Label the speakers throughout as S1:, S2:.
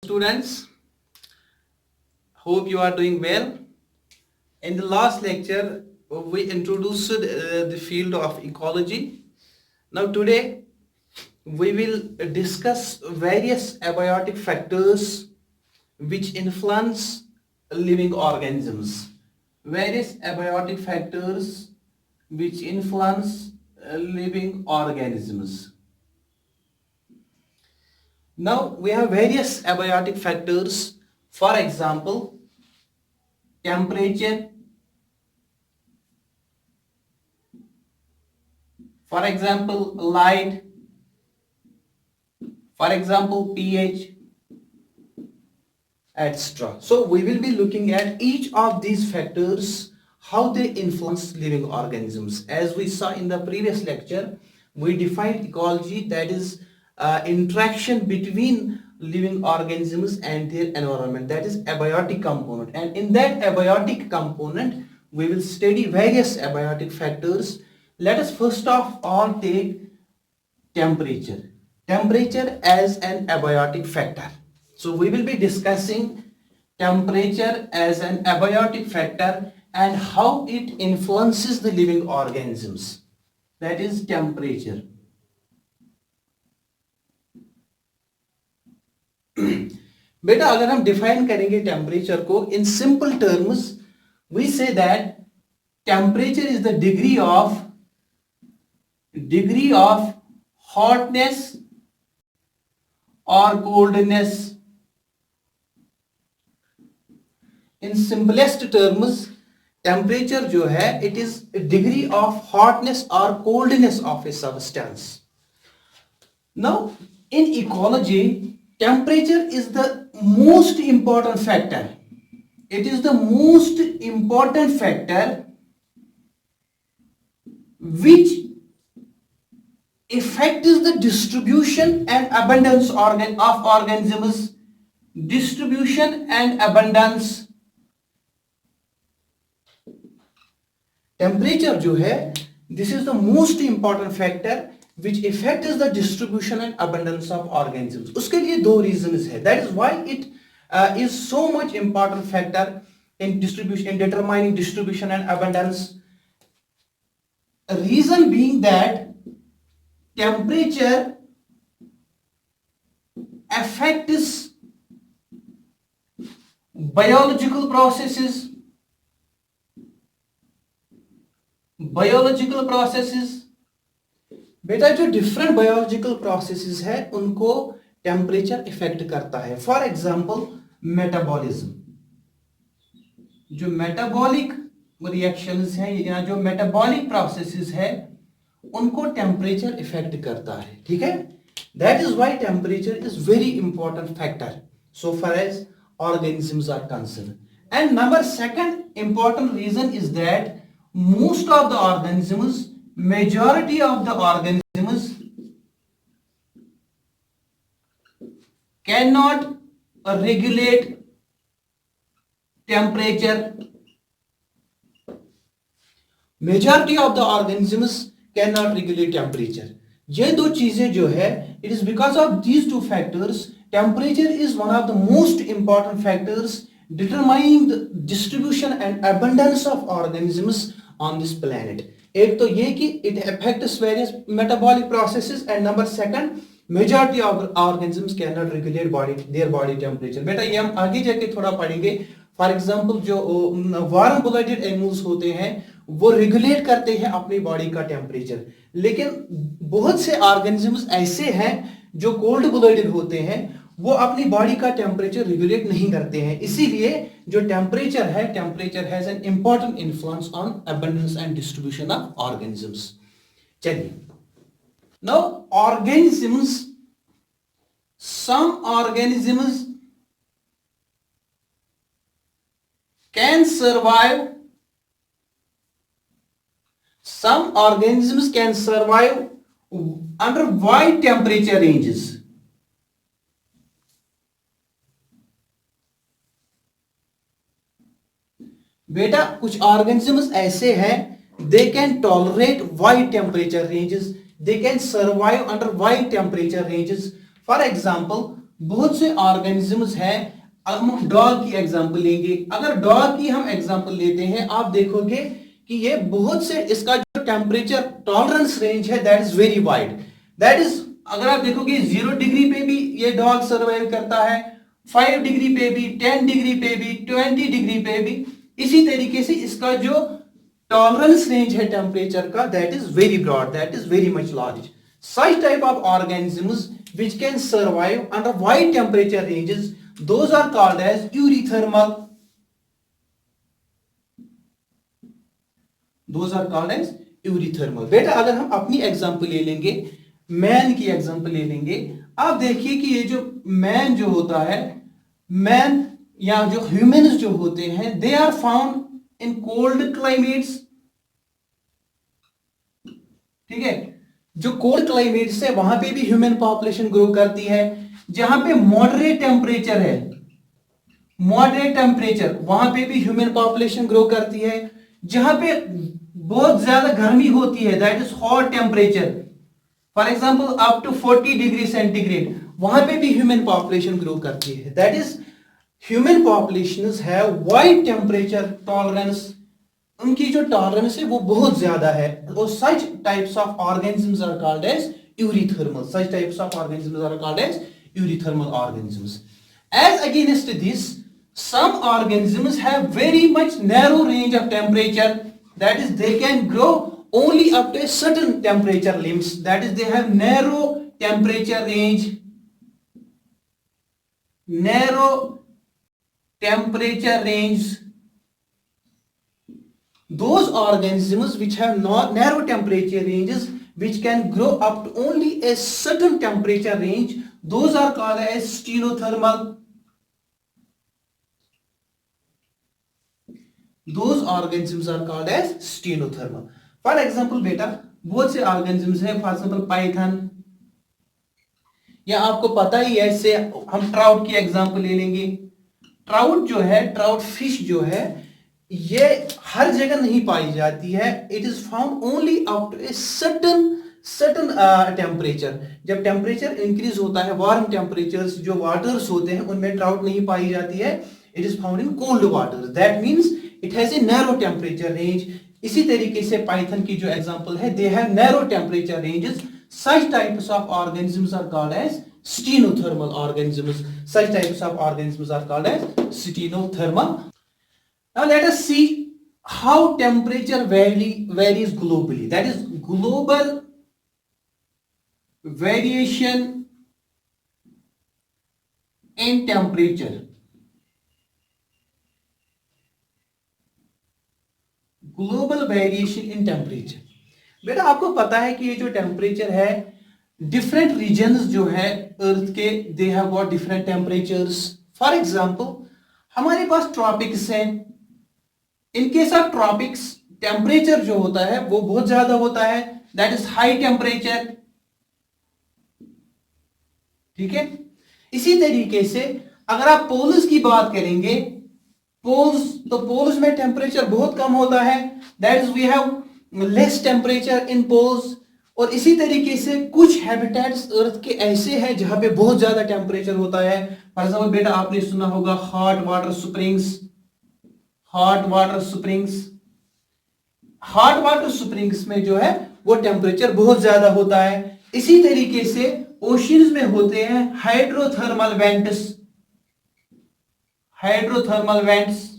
S1: Students, hope you are doing well. In the last lecture, we introduced the field of ecology. Now today, we will discuss various abiotic factors which influence living organisms. Various abiotic factors which influence living organisms. Now we have various abiotic factors. For example, temperature, for example, light, for example, pH, etc. So we will be looking at each of these factors, how they influence living organisms. As we saw in the previous lecture, we defined ecology, that is interaction between living organisms and their environment, that is abiotic component. And in that abiotic component, we will study various abiotic factors. Let us first of all take temperature. Temperature as an abiotic factor. So we will be discussing temperature as an abiotic factor and how it influences the living organisms. That is temperature. बेटा अगर हम define करेंगे temperature को in simple terms, we say that temperature is the degree of hotness or coldness. In simplest terms, temperature जो है, it is a degree of hotness or coldness of a substance. Now, in ecology, temperature is the most important factor. It is the most important factor which affects the distribution and abundance of organisms. Distribution and abundance. Temperature जो है, this is the most important factor which affects the distribution and abundance of organisms. उसके लिए दो reasons है. That is why it is so much important factor in distribution, in determining distribution and abundance. A reason being that temperature affects biological processes. बेटा जो different biological processes है उनको temperature effect करता है. फॉर एग्जांपल मेटाबॉलिज्म, जो metabolic reactions हैं या जो मेटाबॉलिक प्रोसेसेस है उनको टेम्परेचर इफेक्ट करता है. ठीक है, that is why temperature is very important factor so far as organisms are concerned. And number second important reason is that most of the organisms, majority of the organisms cannot regulate temperature. Majority of the organisms cannot regulate temperature. ये दो चीजें जो है, it is because of these two factors. Temperature is one of the most important factors determining the distribution and abundance of organisms on this planet. एक तो ये कि it affects various metabolic processes, and number second, majority of organisms cannot regulate their body temperature. बेटा ये हम आगे जाके थोड़ा पढ़ेंगे. फॉर एग्जाम्पल जो वार्म ब्लडेड एनिमल्स होते हैं वो रेगुलेट करते हैं अपनी बॉडी का टेम्परेचर, लेकिन बहुत से ऑर्गेनिजम्स ऐसे हैं जो कोल्ड ब्लडेड होते हैं वो अपनी बॉडी का टेम्परेचर रेगुलेट नहीं करते हैं. इसीलिए जो टेम्परेचर है, temperature has an important influence on abundance and distribution of organisms. चलिए, now organisms, some organisms can survive, some organisms can survive under wide temperature ranges. बेटा कुछ organisms ऐसे हैं, they can tolerate wide temperature ranges, they can survive under wide temperature ranges. For example, बहुत से organisms हैं। हम dog की example लेंगे। अगर डॉग की हम एग्जांपल लेते हैं, आप देखोगे कि ये बहुत से, इसका जो टेम्परेचर टॉलरेंस रेंज है that is very wide. That is, अगर आप देखोगे 0 डिग्री पे भी ये डॉग सर्वाइव करता है, 5 डिग्री पे भी, 10 डिग्री पे भी, 20 डिग्री पे भी। इसी तरीके से इसका जो टॉलरेंस रेंज है टेम्परेचर का, that is very broad, that is very much large. Such type of organisms which can survive under wide temperature ranges, those are called as eurythermal. Those are called as eurythermal. बेटा अगर हम अपनी example ले लेंगे, man की example ले लेंगे, आप देखिए कि ये जो मैन जो होता है, मैन या जो ह्यूमंस जो होते हैं, they are found in cold climates. ठीक है, जो कोल्ड क्लाइमेट्स है वहां पे भी ह्यूमन पॉपुलेशन ग्रो करती है। जहां पे मॉडरेट टेम्परेचर है, मॉडरेट टेम्परेचर, वहां पे भी ह्यूमन पॉपुलेशन ग्रो करती है। जहां पे बहुत ज्यादा गर्मी होती है, that is hot temperature, for example up to 40 degree centigrade, वहां पे भी ह्यूमन पॉपुलेशन ग्रो करती है। That is human populations have wide temperature tolerance, उनकी जो टॉलरेंस है वो बहुत ज्यादा है। और such types of organisms are called as eurythermal, such types of organisms are called as eurythermal organisms. As against this, some organisms have very much narrow range of temperature, that is they can grow only up to a certain temperature limits, that is they have narrow temperature range, narrow temperature range. Those organisms which have narrow temperature ranges, which can grow up to only a certain temperature range, those are called as stenothermal. Those organisms are called as stenothermal. For example बेटा, बहुत से organisms हैं, for example Python, या आपको पता ही है, से हम ट्राउट की एग्जांपल ले लेंगे। ट्राउट जो है, ट्राउट फिश जो है, ये हर जगह नहीं पाई जाती है। It is found only up to a certain temperature. जब टेम्परेचर इंक्रीज होता है, वार्म टेम्परेचर्स जो वाटर्स होते हैं, उनमें ट्राउट नहीं पाई जाती है। It is found in cold water, that means it has a narrow temperature range. इसी तरीके से पाइथन की जो एग्जांपल है, they have narrow temperature ranges. Such types of organisms are called as stenothermal organisms. Such types of organisms are called as stenothermal. Now let us see how temperature varies globally. That is global variation in temperature. Global variation in temperature. बेटा आपको पता है कि ये जो temperature है, different regions जो है अर्थ के, they have got different temperatures. For example हमारे पास ट्रॉपिक्स हैं। इन केस ऑफ ट्रॉपिक्स, टेम्परेचर जो होता है वो बहुत ज्यादा होता है, दैट इज हाई टेम्परेचर। ठीक है, इसी तरीके से अगर आप पोल्स की बात करेंगे, पोल्स, तो पोल्स में टेम्परेचर बहुत कम होता है, that is we have less temperature in poles. और इसी तरीके से कुछ हैबिटेट्स अर्थ के ऐसे हैं जहां पे बहुत ज्यादा टेम्परेचर होता है। फॉर एग्जांपल बेटा आपने सुना होगा hot water springs, hot water springs. Hot water springs में जो है वो टेम्परेचर बहुत ज्यादा होता है। इसी तरीके से ओशियंस में होते हैं hydrothermal vents, hydrothermal vents.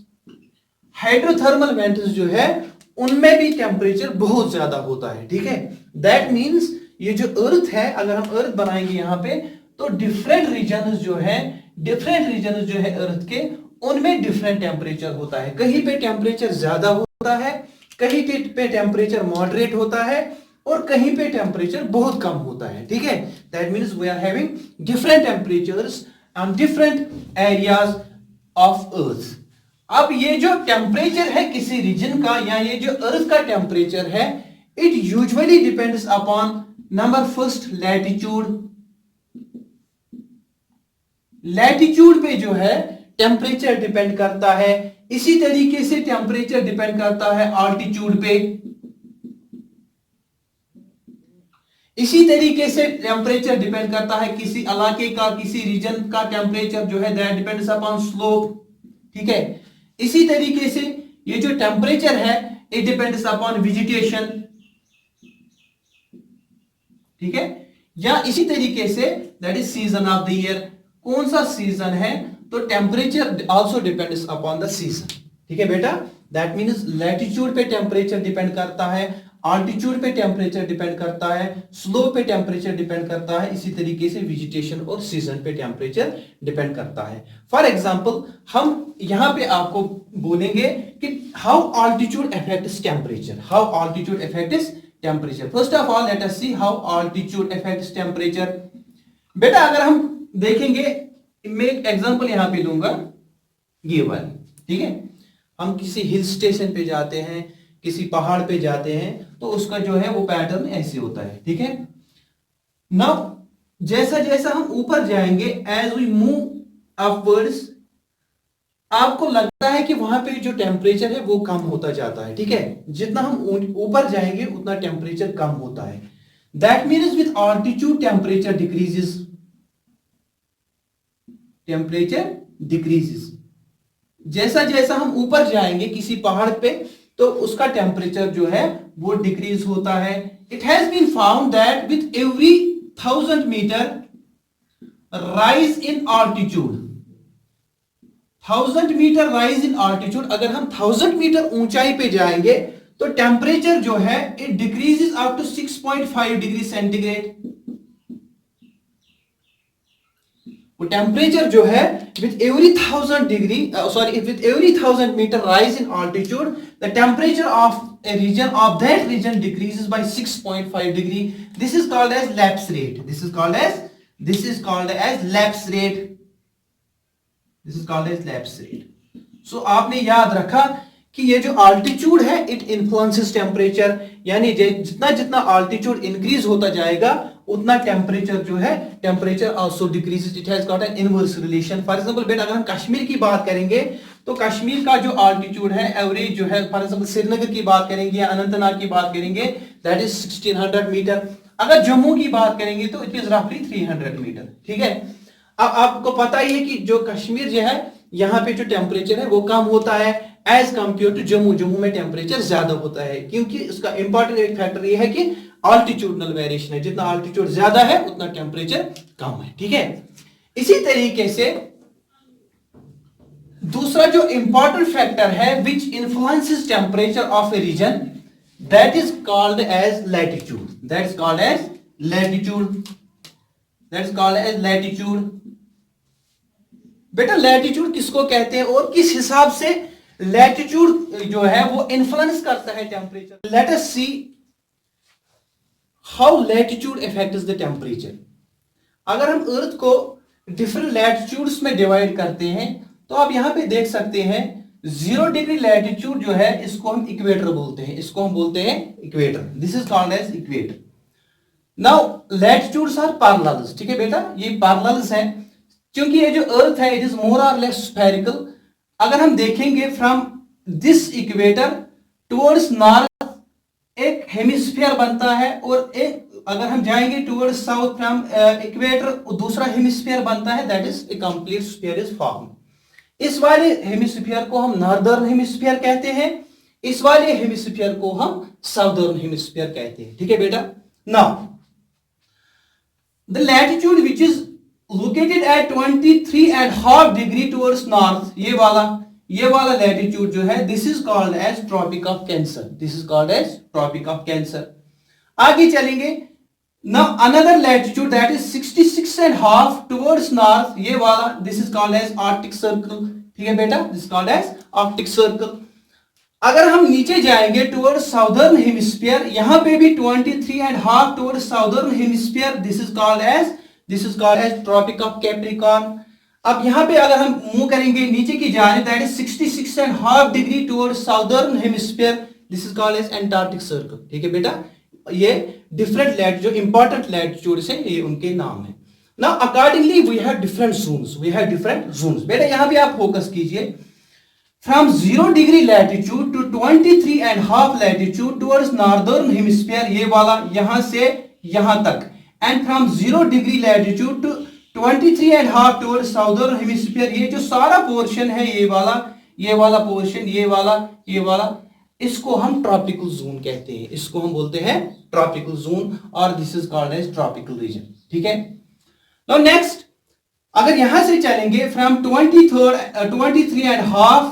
S1: Hydrothermal vents जो है उनमें भी टेम्परेचर बहुत ज्यादा होता है। ठीक है, दैट मीन्स ये जो अर्थ है, अगर हम अर्थ बनाएंगे यहां पे, तो डिफरेंट रीजन्स जो है, डिफरेंट रीजन्स जो है अर्थ के, उनमें डिफरेंट टेम्परेचर होता है। कहीं पे टेम्परेचर ज्यादा होता है, कहीं पे टेम्परेचर मॉडरेट होता है, और कहीं पे टेम्परेचर बहुत कम होता है। ठीक है, that means we are having different temperatures on different areas of earth. अब ये जो टेम्परेचर है किसी रीजन का, या ये जो अर्थ का टेम्परेचर है, it usually depends upon number first latitude. Latitude पे जो है टेम्परेचर डिपेंड करता है। इसी तरीके से टेम्परेचर डिपेंड करता है ऑल्टीट्यूड पे। इसी तरीके से टेम्परेचर डिपेंड करता है किसी इलाके का, किसी रीजन का टेम्परेचर जो है दैट डिपेंड्स अपॉन स्लोप, ठीक है। इसी तरीके से ये जो टेम्परेचर है इट डिपेंड्स अपॉन वेजिटेशन, ठीक है। या इसी तरीके say that is season of the year, कौन सा सीजन है, तो temperature also depends upon the season, ठीक है बेटा। दैट मीन्स लैटिट्यूड पे टेम्परेचर डिपेंड करता है, आल्टीट्यूड पे टेम्परेचर डिपेंड करता है, स्लोप पे टेम्परेचर डिपेंड करता है, इसी तरीके से वेजिटेशन और सीजन पे टेम्परेचर डिपेंड करता है। फॉर एग्जांपल हम यहां पे आपको बोलेंगे कि how altitude affects temperature, how altitude affects temperature. First of all let us see how altitude affects temperature. बेटा अगर हम देखेंगे, मैं एक एग्जांपल यहां पे लूंगा ये वाली, ठीक है। हम किसी हिल स्टेशन पे जाते हैं, किसी पहाड़ पे जाते हैं, तो उसका जो है वो पैटर्न ऐसे होता है, ठीक है। नाउ जैसा जैसा हम ऊपर जाएंगे, एज वी मूव अपवर्ड्स, आपको लगता है कि वहां पे जो टेम्परेचर है वो कम होता जाता है, ठीक है। जितना हम ऊपर जाएंगे उतना टेम्परेचर कम होता है। That means with altitude temperature decreases, temperature decreases. जैसा जैसा हम ऊपर जाएंगे किसी पहाड़ पे, तो उसका टेम्परेचर जो है वो डिक्रीज होता है। It has been found that with every 1000 metre rise in altitude, 1000 metre rise in altitude, अगर हम 1000 मीटर ऊंचाई पे जाएंगे तो टेम्परेचर जो है it decreases up to 6.5 degree centigrade. वो टेम्परेचर जो है with every 1000 metre rise in altitude, the temperature of a region of that region decreases by 6.5 degree. This is called as lapse rate. This is called as lapse rate. This is called as lapse rate. So आपने याद रखा कि ये जो altitude है it influences temperature, यानी जितना जितना altitude increase होता जाएगा उतना टेम्परेचर जो है temperature also decreases. It has got an inverse relation. For example बेटा अगर हम कश्मीर की बात करेंगे तो कश्मीर का जो ऑल्टीट्यूड है एवरेज जो है, फॉर एग्जांपल श्रीनगर की बात करेंगे या अनंतनाग की बात करेंगे दैट इज 1600 मीटर। अगर जम्मू की बात करेंगे तो इट इज रफली 300 मीटर, ठीक है। अब आपको पता ही है कि जो कश्मीर जो है यहाँ पे जो टेम्परेचर है वो कम होता है as compare to Jammu. Jammu में टेम्परेचर ज्यादा होता है क्योंकि उसका इंपॉर्टेंट एक फैक्टर ये है कि ऑल्टीट्यूडनल वेरिएशन है, जितना ऑल्टीट्यूड ज्यादा है उतना टेम्परेचर कम है, ठीक है। इसी तरीके से दूसरा जो इंपॉर्टेंट फैक्टर है which influences temperature of a region, that is called as latitude. That is called as latitude. That is called as latitude. बेटा लैटिट्यूड किसको कहते हैं और किस हिसाब से लैटिट्यूड जो है वो इन्फ्लुएंस करता है temperature. Let us see how latitude affects the temperature. अगर हम अर्थ को डिफरेंट लैटिट्यूड्स में डिवाइड करते हैं तो आप यहां पे देख सकते हैं 0 डिग्री लैटिट्यूड जो है इसको हम इक्वेटर बोलते हैं, इसको हम बोलते हैं equator. This is called as equator. Now latitudes are parallels, ठीक है बेटा, ये पैरेलल्स हैं क्योंकि ये जो अर्थ है इट इज मोर और लेस स्फेरिकल। अगर हम देखेंगे from this equator towards north एक हेमिस्फीयर बनता है और एक अगर हम जाएंगे टुवर्ड्स साउथ फ्रॉम इक्वेटर दूसरा हेमिस्फीयर बनता है, that is a complete sphere is form. इस वाले हेमिस्फीयर को हम नॉर्दर्न हेमिस्फीयर कहते हैं, इस वाले हेमिस्फीयर को हम साउदर्न हेमिस्फीयर कहते हैं, ठीक है बेटा। Now the latitude which is located at 23.5 degree towards north, ये वाला लैटिट्यूड जो है this is called as Tropic of Cancer. This is called as Tropic of Cancer. आगे चलेंगे। Now another latitude that is 66.5 towards north, ये वाला this is called as Arctic Circle, ठीक है बेटा, this is called as Arctic Circle. अगर हम नीचे जाएंगे टुवर्ड्स साउदर्न हेमिस्फीयर, यहां पे भी 23.5 towards southern hemisphere, this is called as Tropic of Capricorn. अब यहां पे अगर हम मूव करेंगे नीचे की जाने that is 66.5 degree towards southern hemisphere, this is called as Antarctic Circle, ठीक है बेटा। ये डिफरेंट लैट जो इंपॉर्टेंट लैटिट्यूड्स हैं ये उनके नाम है। Now accordingly we have different zones. बेटा यहां पे आप फोकस कीजिए। From 0 degree latitude to 23.5 latitude towards northern hemisphere, ये वाला यहां से यहां तक, and from 0 degree latitude to 23.5 towards southern hemisphere, ये जो सारा पोर्शन है, ये वाला पोर्शन, ये वाला, इसको हम ट्रॉपिकल जोन कहते हैं, इसको हम बोलते हैं ट्रॉपिकल जोन, और this is called as tropical region. ठीक है, नाउ नेक्स्ट, अगर यहां से चलेंगे from 23.5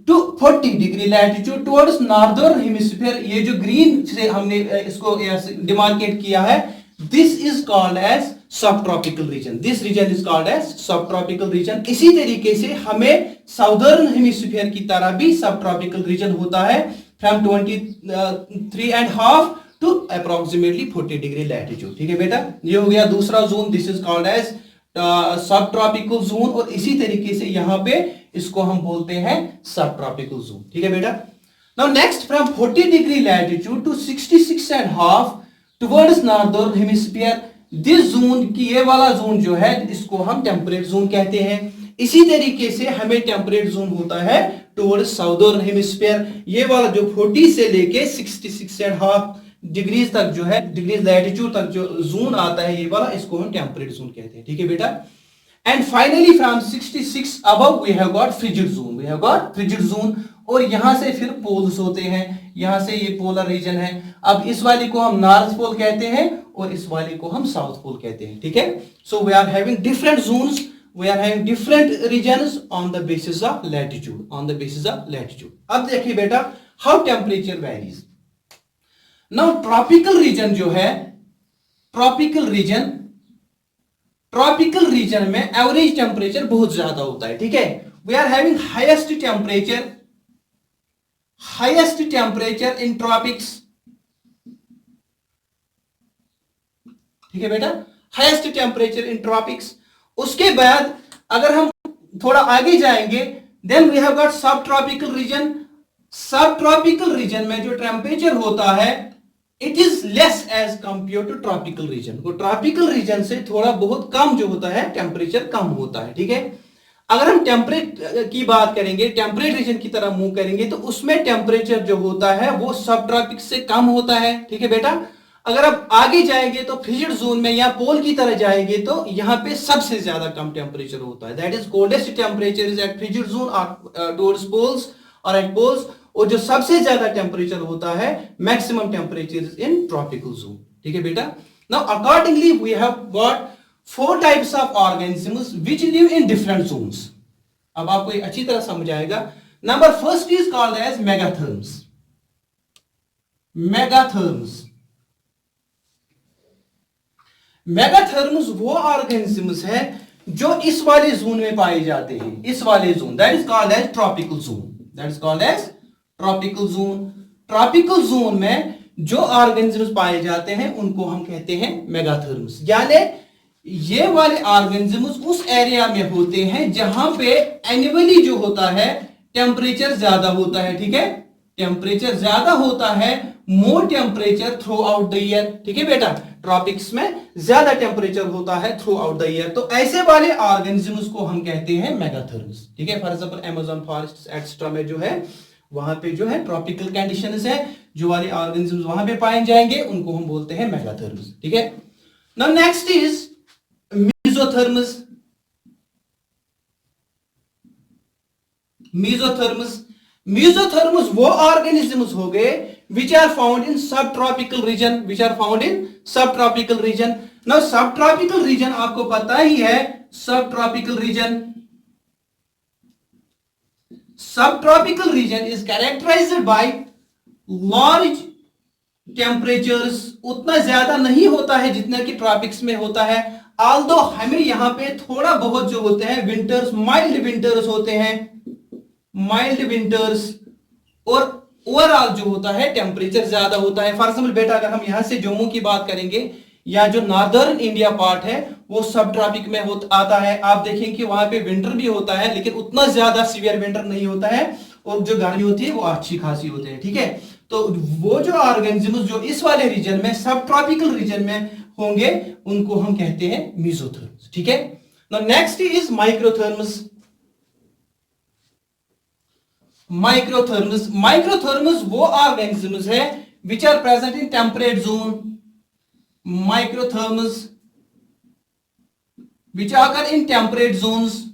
S1: to 40 degree latitude towards northern hemisphere, ये जो ग्रीन से हमने इसको डिमार्केट किया है, this is called as sub tropical region, this region is called as sub tropical region. इसी तरीके से हमें साउदर्न हेमिस्फीयर की तरह भी सब ट्रॉपिकल रीजन होता है from 23.5 to approximately 40 degree latitude. ठीक है बेटा, ये हो गया दूसरा zone, this is called as sub tropical zone, और इसी तरीके से यहां पे इसको हम बोलते हैं सब ट्रॉपिकल जोन। ठीक है बेटा, now next, from 40 degree latitude to 66.5 towards northern hemisphere, this zone की ये वाला जोन जो है, इसको हम टेम्परेट जोन कहते हैं। इसी तरीके से हमें टेम्परेट जोन होता है टुवर्ड्स साउदर्न हेमिस्फीयर, ये वाला जो 40 से लेके 66.5 डिग्रीज तक जो है, डिग्रीज लैटिट्यूड तक जो जोन आता है, ये वाला, इसको हम टेम्परेट जोन कहते हैं। ठीक है बेटा, and finally from 66 above we have got frigid zone, we have got frigid zone, और यहां से फिर पोल्स होते हैं, यहां से ये पोलर रीजन है। अब इस वाले को हम नॉर्थ पोल कहते हैं और इस वाले को हम साउथ पोल कहते हैं। ठीक है, so we are having different zones, we are having different regions on the basis of latitude, on the basis of latitude. अब देखिए बेटा, how temperature varies. Now tropical region जो है, ट्रॉपिकल रीजन में एवरेज टेम्परेचर बहुत ज्यादा होता है। ठीक है, we are having highest temperature in tropics. ठीक है बेटा, हाईएस्ट टेम्परेचर इन ट्रॉपिक्स। उसके बाद अगर हम थोड़ा आगे जाएंगे, then we have got sub tropical region. Sub tropical region में जो टेम्परेचर होता है, it is less as compare to tropical region. वो ट्रॉपिकल रीजन से थोड़ा बहुत कम जो होता है, टेम्परेचर कम होता है। ठीक है, अगर हम टेम्परेट की बात करेंगे, टेम्परेट रीजन की तरफ मूव करेंगे, तो उसमें टेम्परेचर जो होता है वो सब ट्रॉपिक से कम होता है। ठीक है बेटा, अगर आप आगे जाएंगे तो फ्रिजिड जोन में या पोल की तरह जाएंगे, तो यहां पे सबसे ज्यादा कम टेम्परेचर होता है, that is coldest temperature is at frigid zone और टुवर्ड्स पोल्स और एट पोल्स, और जो सबसे ज्यादा टेम्परेचर होता है, maximum temperature in tropical zone. ठीक है बेटा, now accordingly we have got 4 types of organisms which live in different zones. अब आपको ये अच्छी तरह समझ आएगा। Number first is called as megatherms. Megatherms वो ऑर्गेनिजम्स है जो इस वाले जोन में पाए जाते हैं, इस वाले zone, that is called as tropical zone, that is called as tropical zone. Tropical zone में जो ऑर्गेनिजम्स पाए जाते हैं उनको हम कहते हैं मेगाथर्म्स, यानी ये वाले ऑर्गेनिजम्स उस एरिया में होते हैं जहां पे एनुअली जो होता है टेम्परेचर ज्यादा होता है। ठीक है, टेम्परेचर ज्यादा होता है, more temperature throughout the year. ठीक है बेटा, ट्रॉपिक्स में ज्यादा टेम्परेचर होता है थ्रू आउट द ईयर, तो ऐसे वाले ऑर्गेनिजम्स को हम कहते हैं मेगाथर्म्स। ठीक है, for example Amazon forest etcetera में जो है, वहां पे जो है ट्रॉपिकल कंडीशंस है, जो वाले ऑर्गेनिजम्स वहां पे पाए जाएंगे उनको हम बोलते हैं मेगाथर्म्स। ठीक है, नाउ नेक्स्ट इज मेसोथर्म्स। मेसोथर्म्स वो ऑर्गेनिजम्स हो गए which are found in subtropical region, now subtropical region आपको पता ही है, subtropical region is characterized by large temperatures, उतना ज्यादा नहीं होता है जितना कि ट्रॉपिक्स में होता है, ऑल्दो हमें यहां पे थोड़ा बहुत जो होते हैं विंटर्स, माइल्ड विंटर्स होते हैं, माइल्ड विंटर्स, और ओवरऑल जो होता है टेम्परेचर ज्यादा होता है। फॉर एग्जाम्पल बेटा, अगर हम यहां से जम्मू की बात करेंगे, या जो नॉर्दर्न इंडिया पार्ट है वो सब ट्रॉपिक में आता है, आप देखेंगे कि वहां पे विंटर भी होता है लेकिन उतना ज्यादा सीवियर विंटर नहीं होता है, और जो गर्मी होती है वो अच्छी खासी होती है। ठीक है, तो वो जो ऑर्गेनिजम्स जो इस वाले रीजन में, सब ट्रॉपिकल रीजन में होंगे, उनको हम कहते हैं मेसोथर्म्स। ठीक है, नाउ नेक्स्ट इज माइक्रोथर्म्स। माइक्रोथर्म्स वो ऑर्गेनिजम्स है which are present in temperate zone, microtherms which occur in temperate zones.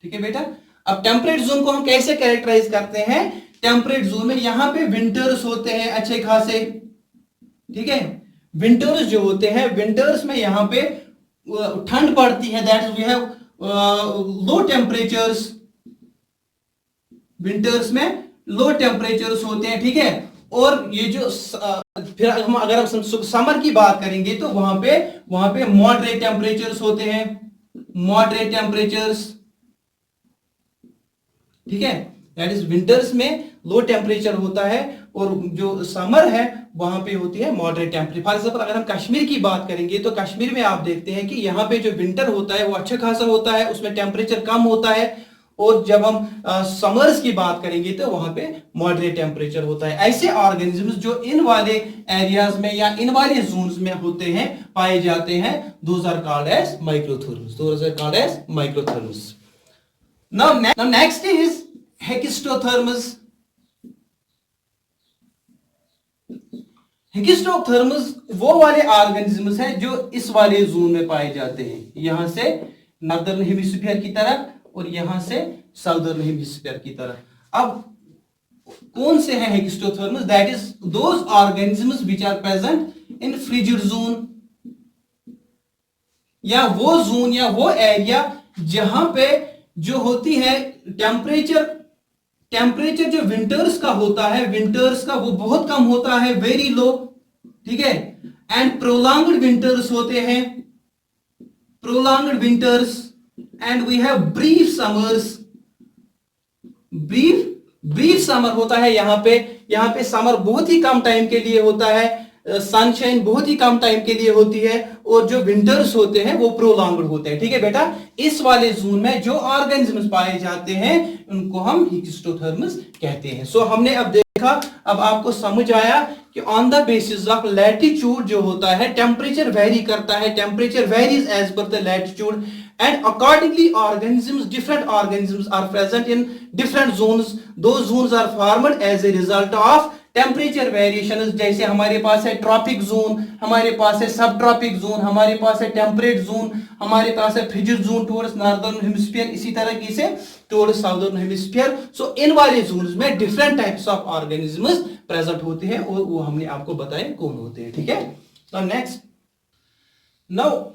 S1: ठीक है बेटा, अब टेम्परेट जोन को हम कैसे कैरेक्टराइज करते हैं? टेम्परेट जोन में यहां पे विंटर्स होते हैं अच्छे खासे, ठीक है। विंटर्स जो होते हैं, विंटर्स में यहां पे ठंड पड़ती है, that is we have low temperatures, winters में लो टेम्परेचर्स होते हैं, ठीक है। और ये जो फिर हम अगर हम समर की बात करेंगे तो वहां पे मॉडरेट टेम्परेचर्स होते हैं, मॉडरेट टेम्परेचर्स, ठीक है। दैट इज विंटर्स में लो टेम्परेचर होता है और जो समर है वहां पे होती है मॉडरेट टेम्परेचर। फॉर एग्जांपल अगर हम कश्मीर की बात करेंगे तो कश्मीर में आप देखते हैं कि यहाँ पे जो विंटर होता है वो अच्छा खासा होता है, उसमें टेम्परेचर कम होता है। और जब हम समर्स की बात करेंगे तो वहां पे मॉडरेट टेम्परेचर होता है। ऐसे ऑर्गेनिजम्स जो इन वाले एरियाज में या इन वाले जोन्स में होते हैं, पाए जाते हैं, those are called as microtherms, those are called as microtherms. Now next is hekistotherms. Hekistotherms वो वाले ऑर्गेनिजम्स हैं जो इस वाले जोन में पाए जाते हैं, यहां से नॉर्दर्न हेमिस्फीयर की तरफ और यहां से साउदर्न हेमिस्फीयर की तरफ। अब कौन से हैं hekistotherms? That is those organisms which are present in frigid zone, या वो जोन या वो एरिया जहां पे जो होती है टेम्परेचर जो विंटर्स का होता है, विंटर्स का वो बहुत कम होता है, वेरी लो, ठीक है। एंड प्रोलॉन्ग्ड विंटर्स होते हैं, prolonged winters, and we have brief summers, brief summer होता है। यहां पे समर बहुत ही कम टाइम के लिए होता है, सनशाइन बहुत ही कम टाइम के लिए होती है, और जो विंटर्स होते हैं वो प्रोलॉन्ग्ड होते हैं, ठीक है बेटा। इस वाले जोन में जो ऑर्गेनिजम्स पाए जाते हैं उनको हम हेकिस्टोथर्म्स कहते हैं। सो हमने अब देखा, अब आपको समझ आया कि on the basis of latitude जो होता है टेम्परेचर वेरी करता है, temperature varies as per the latitude, and accordingly different organisms are present in different zones. Those zones are formed as a result of temperature variation. जैसे हमारे पास है tropic zone, हमारे पास है सब ट्रॉपिक जोन, हमारे पास है टेम्परेट जोन, हमारे पास है frigid zone towards northern hemisphere, इसी तरह से टुवर्ड्स साउदर्न हेमिस्फीयर। सो इन वाले जोन्स में different types of organisms present होते हैं और वो हमने आपको बताए कौन होते हैं, ठीक है। तो next, now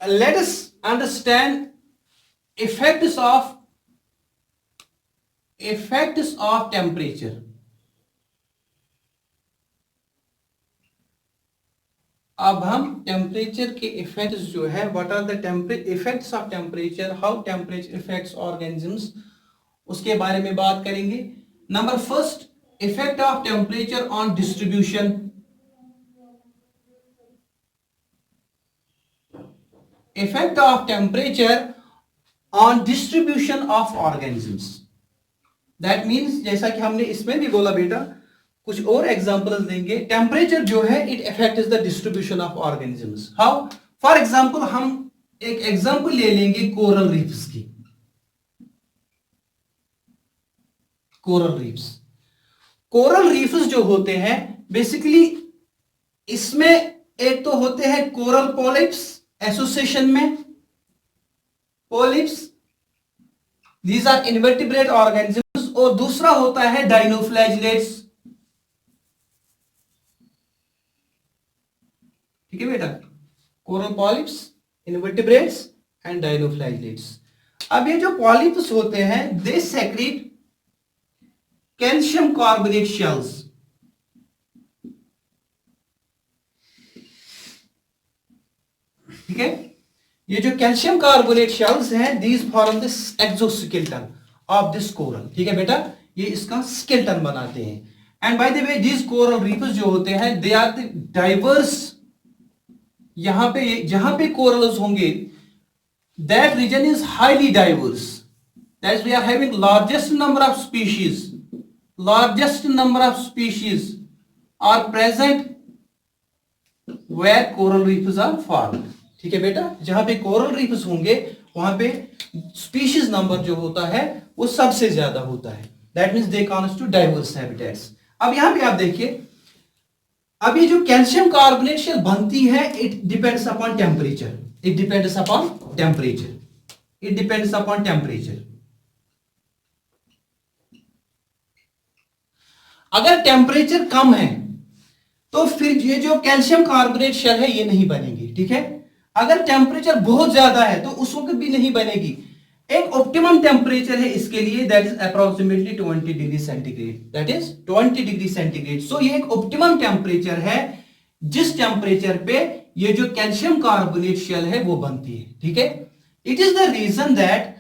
S1: let us understand effects of temperature। अब हम टेम्परेचर के इफेक्ट्स जो है, what are the effects of temperature, how temperature effects organisms, उसके बारे में बात करेंगे। Number first, effect of temperature on distribution. Effect of temperature on distribution of organisms, that means जैसा कि हमने इसमें भी बोला बेटा, कुछ और एग्जांपल्स देंगे। टेम्परेचर जो है it affects the distribution of organisms. How? For example हम एक एग्जांपल ले लेंगे कोरल रीफ्स की। कोरल रीफ्स जो होते हैं बेसिकली इसमें एक तो होते हैं कोरल पॉलिप्स एसोसिएशन में, polyps these are invertebrate organisms, और दूसरा होता है डाइनोफ्लैजिलेट्स, ठीक है बेटा। Coral polyps, invertebrates and dinoflagellates. अब ये जो पॉलिप्स होते हैं they secrete calcium carbonate shells, ठीक है। ये जो कैल्शियम कार्बोनेट शेल्स हैं these form this exoskeleton of this coral, ठीक है बेटा, ये इसका स्केलेटन बनाते हैं। And by the way these coral reefs जो होते हैं दे आर द डाइवर्स, यहां पे जहां पे कोरल्स होंगे that region is highly diverse, that we are having largest number of species are present where coral reefs are formed, ठीक है बेटा। जहां पे कोरल रीफ्स होंगे वहां पे स्पीशीज नंबर जो होता है वो सबसे ज्यादा होता है। That means they constitute diverse habitats. अब यहां पे आप देखिए, अब ये जो कैल्शियम कार्बोनेट शेल बनती है, it depends upon temperature, it depends upon temperature, it depends upon temperature. अगर टेम्परेचर कम है तो फिर ये जो कैल्शियम कार्बोनेट शेल है ये नहीं बनेगी, ठीक है। अगर टेम्परेचर बहुत ज्यादा है तो उस वक्त भी नहीं बनेगी। एक ऑप्टिमम टेम्परेचर है इसके लिए, that is approximately 20 degree centigrade, that is 20 degree centigrade. So ये एक ऑप्टिमम टेम्परेचर है जिस टेम्परेचर पे ये जो कैल्शियम कार्बोनेट शेल है वो बनती है, ठीक है। It is the region that,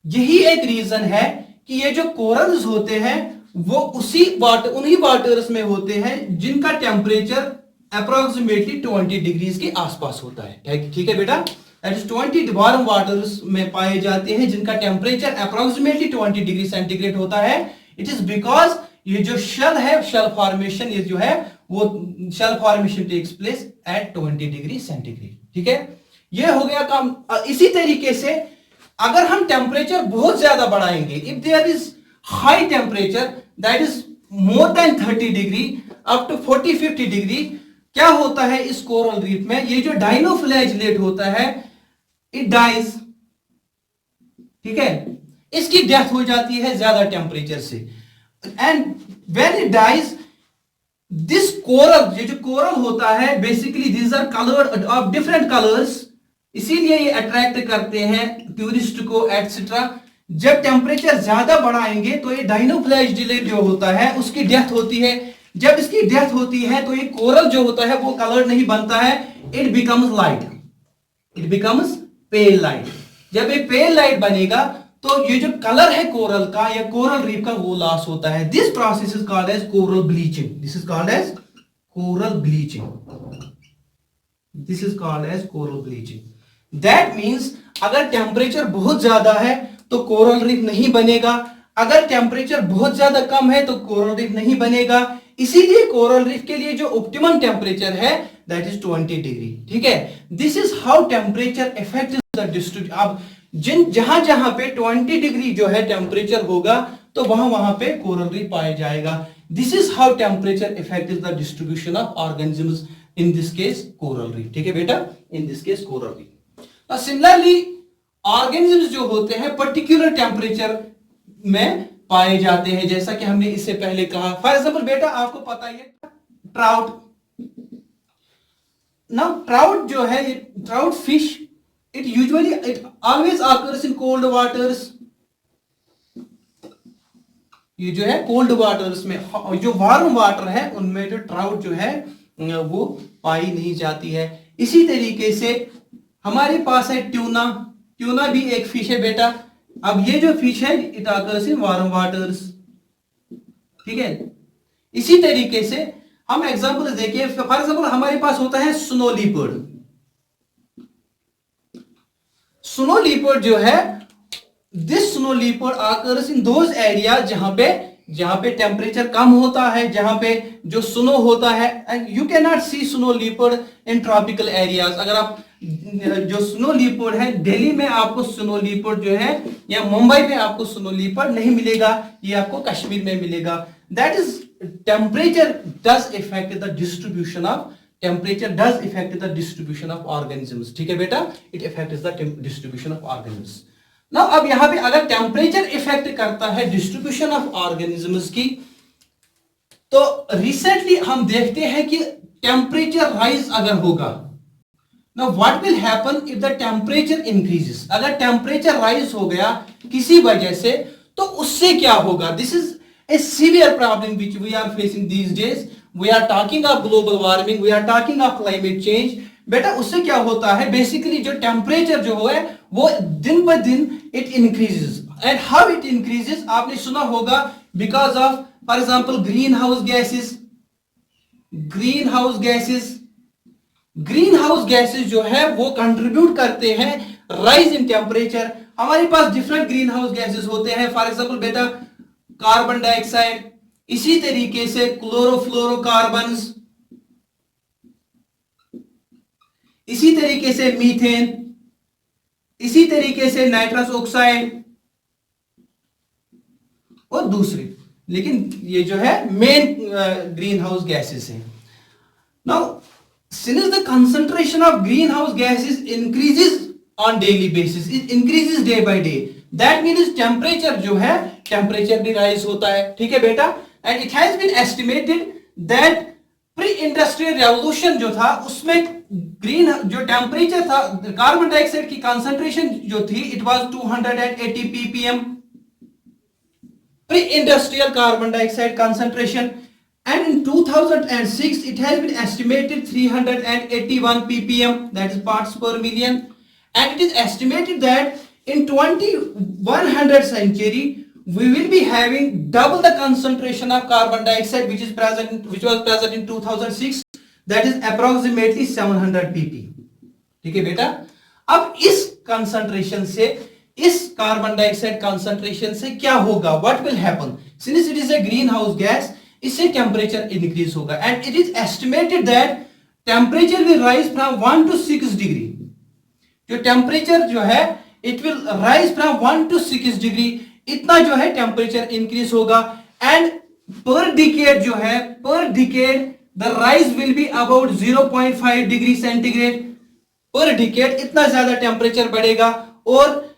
S1: यही एक रीजन है कि ये जो कोरल्स होते हैं वो उन्हीं वाटर्स में होते हैं जिनका टेम्परेचर अप्रोक्सीमेटली 20 डिग्रीज के आसपास होता है, ठीक है बेटा। दैट इज 20 वार्म वाटर्स में पाए जाते हैं जिनका टेम्परेचर अप्रोक्सीमेटली 20 डिग्री सेंटीग्रेड होता है। इट इज बिकॉज ये जो शेल है, शेल फॉर्मेशन, ये जो है वो shell formation takes place at 20 degree centigrade, ठीक है। ये हो गया काम। इसी तरीके से अगर हम टेम्परेचर बहुत ज्यादा बढ़ाएंगे, if there is high temperature that is more than 30 degree up to 40-50 degree, क्या होता है इस कोरल रीफ में, ये जो डाइनोफ्लैजिलेट होता है इट डाइज, ठीक है, इसकी डेथ हो जाती है ज्यादा टेम्परेचर से। And when it dies this coral, ये जो कोरल होता है basically these are coloured of different colours, इसीलिए ये अट्रैक्ट करते हैं टूरिस्ट को एटसेट्रा। जब टेम्परेचर ज्यादा बढ़ाएंगे तो ये डाइनोफ्लैजिलेट जो होता है उसकी डेथ होती है। जब इसकी डेथ होती है तो ये कोरल जो होता है वो कलर नहीं बनता है, it becomes light, it becomes pale light. जब ये पेल लाइट बनेगा तो ये जो कलर है कोरल का या कोरल रीफ का वो लॉस होता है। This process is called as coral bleaching, this is called as coral bleaching, this is called as coral bleaching. That means अगर टेम्परेचर बहुत ज्यादा है तो कोरल रीफ नहीं बनेगा, अगर टेम्परेचर बहुत ज्यादा कम है तो कोरल रीफ नहीं बनेगा। इसीलिए कोरल रीफ के लिए जो ऑप्टिमम टेम्परेचर है दैट इज 20 डिग्री, ठीक है। This is how temperature effect the distribution. अब जहां जहां पे 20 डिग्री जो है टेम्परेचर होगा तो वहां वहां पे कोरल रीफ पाया जाएगा। This is how temperature effect the distribution of organisms, in this case coral reef, ठीक है बेटा, in this case coral reef. Similarly organisms जो होते हैं पर्टिकुलर टेम्परेचर में पाए जाते हैं, जैसा कि हमने इससे पहले कहा। फॉर एग्जाम्पल बेटा आपको पता ही है ट्राउट, नाउ ट्राउट जो है, trout fish, it always occurs in cold waters. ये जो है कोल्ड वाटर्स में, जो वार्म वाटर है उनमें जो ट्राउट जो है वो पाई नहीं जाती है। इसी तरीके से हमारे पास है ट्यूना, ट्यूना भी एक फिश है बेटा। अब ये जो फिश है it occurs in warm waters, ठीक है। इसी तरीके से हम एग्जांपल देखिए, फॉर एग्जांपल हमारे पास होता है स्नो लीपर्ड। स्नो लीपर्ड जो है, this snow leopard occurs in those area जहां पे टेम्परेचर कम होता है, जहां पे जो स्नो होता है। And you can not see snow leopard in tropical areas. अगर आप जो स्नो लीपर्ड है, दिल्ली में आपको स्नो लीपर्ड जो है या मुंबई में आपको स्नो लीपर्ड नहीं मिलेगा, ये आपको कश्मीर में मिलेगा। That is temperature does effect the distribution of, temperature does effect the distribution of organisms, ठीक है बेटा, it effects the distribution of organisms. Now अब यहां पे अगर टेम्परेचर इफेक्ट करता है डिस्ट्रीब्यूशन ऑफ ऑर्गेनिजम्स की, तो रिसेंटली हम देखते हैं कि टेम्परेचर राइज अगर होगा, now what will happen if the temperature increases. अगर टेम्परेचर राइज हो गया किसी वजह से तो उससे क्या होगा। This is a severe problem which we are facing these days. We are talking of global warming, we are talking of climate change. बेटा उससे क्या होता है, बेसिकली जो टेम्परेचर जो है वो दिन ब दिन it increases. And how it increases आपने सुना होगा, because of for example green house gases, green house gases, green house gases जो है वो कंट्रीब्यूट करते हैं राइज इन टेम्परेचर। हमारे पास डिफरेंट ग्रीन हाउस गैसेस होते हैं, फॉर एग्जांपल बेटा कार्बन डाइऑक्साइड, इसी तरीके से क्लोरोफ्लोरोकार्बन्स, इसी तरीके से मीथेन, इसी तरीके से नाइट्रस ऑक्साइड और दूसरे। लेकिन ये जो है मेन ग्रीन हाउस गैसेस है। Now since the concentration of greenhouse gases increases on daily basis, it increases day by day, that means temperature जो है temperature भी rise होता है, ठीक है बेटा। and it has been estimated that pre industrial revolution जो था उसमें ग्रीन जो टेम्परेचर था कार्बन डाइऑक्साइड की कंसंट्रेशन जो थी it was 280 ppm pre industrial carbon dioxide concentration, and in 2006 it has been estimated 381 ppm, that is parts per million, and it is estimated that in 2100 century we will be having double the concentration of carbon dioxide which was present in 2006, that is approximately 700 pp। ठीक है बेटा। अब इस concentration से, इस carbon dioxide concentration से क्या होगा, what will happen, since it is a green house gas, इससे टेम्परेचर इंक्रीज होगा। And it is estimated that temperature will rise from 1 to 6 degree. जो टेम्परेचर जो है it will rise from 1 to 6 degree, इतना जो है टेम्परेचर इंक्रीज होगा। And पर डिकेड जो है, पर decade the rise will be about 0.5 degree centigrade पर डिकेड, इतना ज्यादा टेम्परेचर बढ़ेगा। और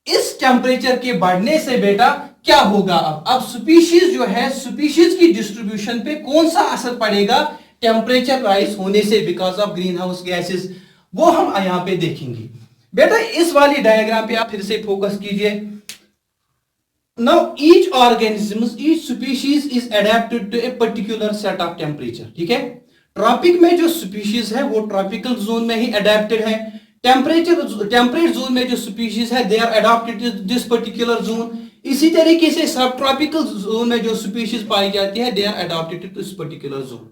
S1: इस टेम्परेचर के बढ़ने से बेटा क्या होगा, अब स्पीशीज जो है, स्पीशीज की डिस्ट्रीब्यूशन पे कौन सा असर पड़ेगा टेम्परेचर राइज होने से because of green house gases, वो हम यहां पे देखेंगे। बेटा इस वाली डायग्राम पे आप फिर से फोकस कीजिए। Now each organism, each species is adapted to a particular set of temperature, ठीक है। ट्रॉपिक में जो स्पीशीज है वो ट्रॉपिकल जोन में ही अडेप्टेड है। टेम्परेट जोन में जो स्पीशीज है they are adopted to this particular zone. इसी तरीके से सब ट्रॉपिकल जोन में जो स्पीशीज पाई जाती है they are adopted to this particular zone.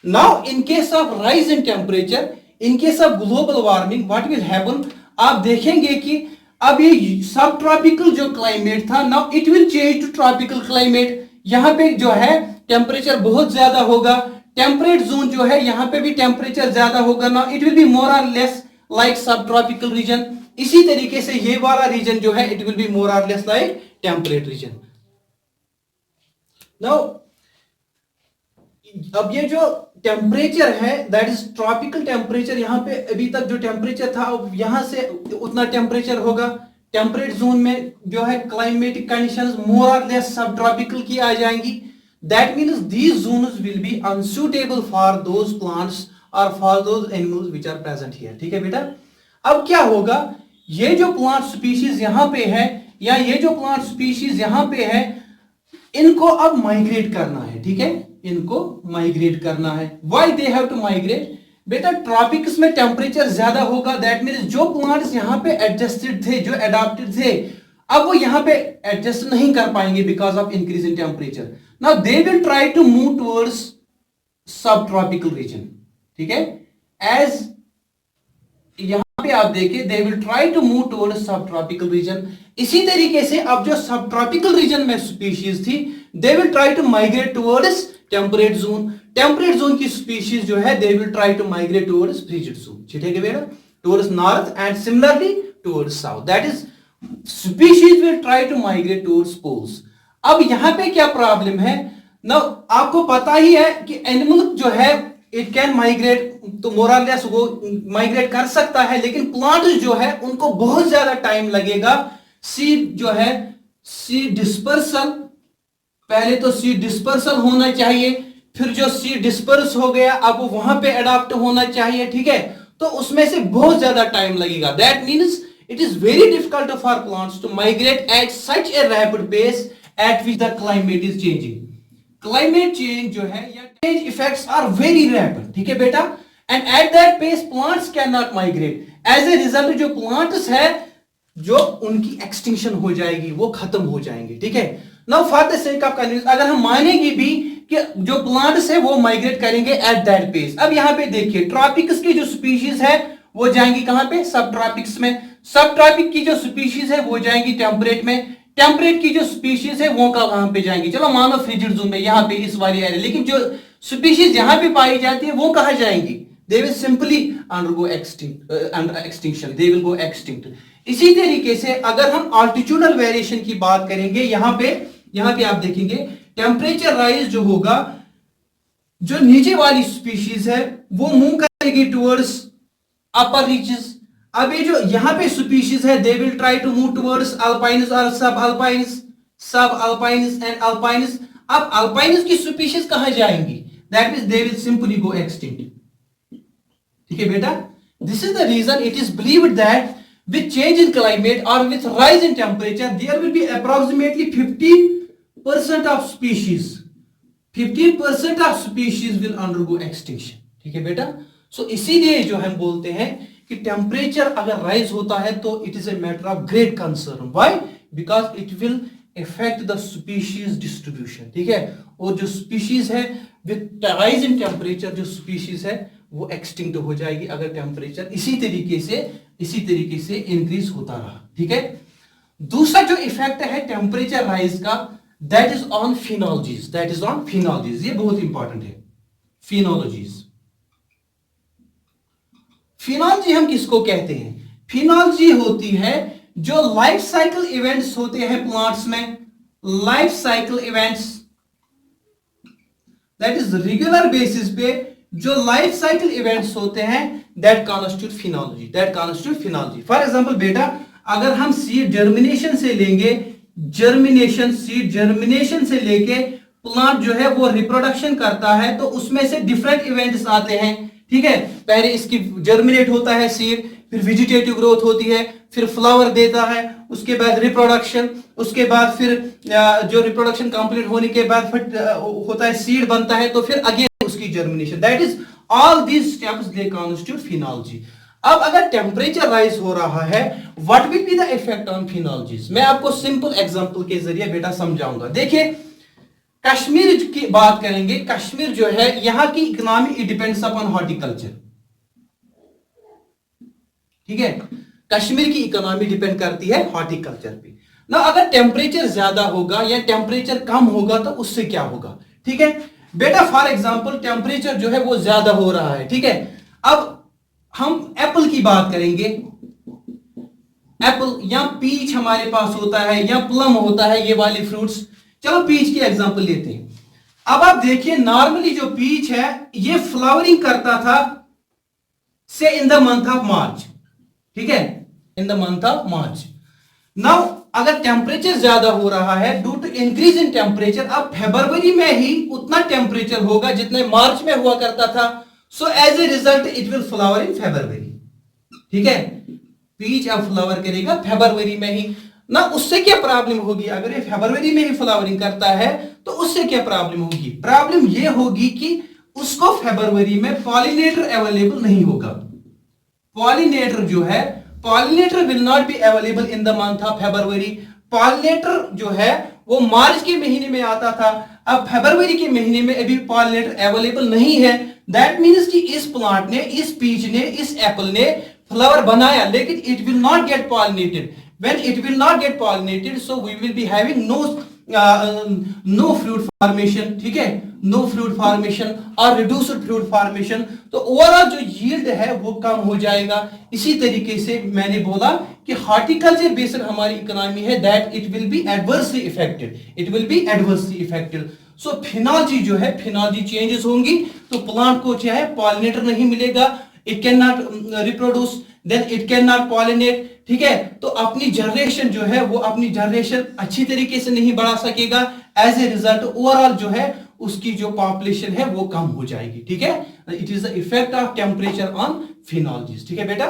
S1: Now in case of rise in temperature, in case of global warming what will happen, आप देखेंगे कि अब ये सब ट्रॉपिकल जो क्लाइमेट था now it will change to tropical climate. यहां पे जो है टेम्परेचर बहुत ज्यादा होगा। टेम्परेट जोन जो है यहां पे भी टेम्परेचर ज्यादा होगा। Now it will be more और लेस लाइक सब ट्रॉपिकल रीजन। इसी तरीके से ये वाला रीजन जो है इट विल बी मोर और less like temperate region. Now अब ये जो टेम्परेचर है दैट इज ट्रॉपिकल टेम्परेचर, यहां पे अभी तक जो टेम्परेचर था यहां से उतना टेम्परेचर होगा। टेम्परेट जोन में जो है क्लाइमेटिक कंडीशंस मोर और लेस सब ट्रॉपिकल की आ जाएंगी। That means these zones will be unsuitable for those plants और for those animals which are present here, ठीक है बेटा। अब क्या होगा, ये जो प्लांट स्पीशीज यहां पे है या ये जो प्लांट स्पीशीज यहां पे है इनको अब माइग्रेट करना है, ठीक है, इनको माइग्रेट करना है। Why they have to migrate, बेटा ट्रॉपिक्स में टेम्परेचर ज्यादा होगा। दैट मींस जो प्लांट्स यहां पे एडजस्टेड थे, जो अडॉप्टेड थे, अब वो यहां पे एडजस्ट नहीं कर पाएंगे because of increase in temperature. Now they will try to move towards sub tropical region, ठीक है। एज यहां पे आप देखिए they will try to move towards sub tropical region. इसी तरीके से अब जो सब ट्रॉपिकल रीजन में स्पीशीज थी they will try to migrate towards temperate zone. Temperate zone की स्पीशीज जो है they will try to migrate towards frigid zone, ठीक है बेटा, towards north and similarly towards south. That is species will try to migrate towards poles. अब यहां पे क्या प्रॉब्लम है ना, आपको पता ही है कि एनिमल जो है इट कैन माइग्रेट, तो मोर और लेस वो माइग्रेट कर सकता है, लेकिन प्लांट जो है उनको बहुत ज्यादा टाइम लगेगा। सीड जो है, सीड डिस्पर्सल, पहले तो सीड डिस्पर्सल होना चाहिए, फिर जो सीड डिस्पर्स हो गया अब वो वहां पे अडॉप्ट होना चाहिए, ठीक है, तो उसमें से बहुत ज्यादा टाइम लगेगा। That means it is very difficult for plants to migrate at such a rapid pace at which the climate is changing. Climate change जो है या change effects are very rapid, ठीक है बेटा, and at that pace plants can not migrate. As a result जो plants है जो उनकी एक्सटिंक्शन हो जाएगी, वो खत्म हो जाएंगे, ठीक है। Now for the sake of convenience अगर हम मानेंगे भी कि जो प्लांट्स है वो माइग्रेट करेंगे एट दैट पेस। अब यहां पे देखिए ट्रॉपिक्स की जो स्पीशीज है वो जाएंगी कहां पे, सब ट्रॉपिक्स में। सब ट्रॉपिक की जो स्पीशीज है वो जाएंगी टेम्परेट में। टेम्परेट की जो स्पीशीज है वो कहां पे जाएंगी, चलो मानो फ्रिजिड जोन में, यहां पे इस वाली एरिया। लेकिन जो स्पीशीज यहां पे पाई जाती है वो कहां जाएंगी, दे will simply undergo extinction, they will go extinct. इसी तरीके से अगर हम ऑल्टीट्यूडल वेरिएशन की बात करेंगे, यहां पे आप देखेंगे टेम्परेचर राइज जो होगा, जो नीचे वाली स्पीशीज है वो मूव करेगी टुवर्ड्स अपर रीचेस। अब ये जो यहां पे स्पीशीज है they will try to move towards alpines और सब अल्पाइन्स, सब अल्पाइन्स एंड अल्पाइन्स। अब अल्पाइन्स की स्पीशीज कहां जाएंगी? That means they will simply go extinct. ठीक है बेटा, this is the reason it is believed that with change in climate or with rise in temperature there will be approximately 15% of species, 15% of species will undergo extinction। ठीक है बेटा, सो इसीलिए जो हम बोलते हैं कि टेम्परेचर अगर राइज होता है तो it is a matter of great concern. Why? Because it will effect the species distribution. ठीक है, और जो स्पीशीज है विद राइज इन टेम्परेचर, जो स्पीशीज है वो एक्सटिंक्ट हो जाएगी अगर टेम्परेचर इसी तरीके से इंक्रीज होता रहा। ठीक है, दूसरा जो इफेक्ट है टेम्परेचर राइज का, that is on phenologies, that is on phenologies. ये बहुत इंपॉर्टेंट है, फिनोलॉजीज। फिनोलॉजी हम किसको कहते हैं? फिनोलॉजी होती है जो लाइफ साइकिल इवेंट्स होते हैं प्लांट्स में, life cycle events, that is regular basis पे जो लाइफ साइकिल इवेंट्स होते हैं that constitute phenology, that constitute phenology. For example बेटा, अगर हम सीड जर्मिनेशन से लेंगे, जर्मिनेशन, सीड जर्मिनेशन से लेके प्लांट जो है वो रिप्रोडक्शन करता है, तो उसमें से डिफरेंट इवेंट्स आते हैं। ठीक है, पहले इसकी जर्मिनेट होता है सीड, फिर वेजिटेटिव ग्रोथ होती है, फिर फ्लावर देता है, उसके बाद रिप्रोडक्शन, उसके बाद फिर जो रिप्रोडक्शन कंप्लीट होने के बाद फिर होता है सीड बनता है, तो फिर अगेन उसकी germination. That is all these steps they constitute phenology. अब अगर टेम्परेचर राइज हो रहा है, what will be the effect on phenologies? मैं आपको सिंपल एग्जांपल के जरिए बेटा समझाऊंगा। देखिए, कश्मीर की बात करेंगे। कश्मीर जो है यहां की economy it depends upon horticulture. ठीक है, कश्मीर की इकोनॉमी डिपेंड करती है हॉर्टिकल्चर पे ना। अगर टेम्परेचर ज्यादा होगा या टेम्परेचर कम होगा तो उससे क्या होगा? ठीक है बेटा, फॉर एग्जांपल टेम्परेचर जो है वो ज्यादा हो रहा है। ठीक है, अब हम एप्पल की बात करेंगे। एप्पल या पीच हमारे पास होता है या प्लम होता है, ये वाली फ्रूट्स। चलो पीच की एग्जांपल लेते हैं। अब आप देखिए, नॉर्मली जो पीच है ये फ्लावरिंग करता था say in the month of March. ठीक है, in the month of March. नाउ अगर टेम्परेचर ज्यादा हो रहा है due to increase in temperature, अब फरवरी में ही उतना टेम्परेचर होगा जितने मार्च में हुआ करता था। So as a result it will flower in February. ठीक है, पीच अब फ्लावर करेगा फरवरी में ही ना। उससे क्या प्रॉब्लम होगी? अगर ये फरवरी में ही फ्लावरिंग करता है तो उससे क्या प्रॉब्लम होगी? प्रॉब्लम ये होगी कि उसको फरवरी में पॉलिनेटर अवेलेबल नहीं होगा। पॉलिनेटर जो है, pollinator will not be available in the month of February. Pollinator जो है वो मार्च के महीने में आता था, अब फरवरी के महीने में अभी पॉलिनेटर अवेलेबल नहीं है। दैट मीन्स कि इस प्लांट ने, इस पीच ने, इस एप्पल ने फ्लावर बनाया, लेकिन it will not gate pollinated. When it will not get pollinated, so we will be having no fruit formation। ठीक है, no fruit formation और reduced fruit formation। तो ओवरऑल जो yield है वो कम हो जाएगा। इसी तरीके से मैंने बोला कि हॉर्टिकल्चर बेस्ड हमारी इकोनॉमी है, that it will be adversely affected, it will be adversely affected। सो फिनोलॉजी जो है, फिनोलॉजी चेंजेस होंगी तो प्लांट को चाहे पॉलिनेटर नहीं मिलेगा, it cannot reproduce, then it cannot pollinate। ठीक है, तो अपनी जनरेशन जो है वो अपनी जनरेशन अच्छी तरीके से नहीं बढ़ा सकेगा। एज ए रिजल्ट ओवरऑल जो है उसकी जो पॉपुलेशन है वो कम हो जाएगी। ठीक है, it is the effect of temperature on phenologies. ठीक है बेटा।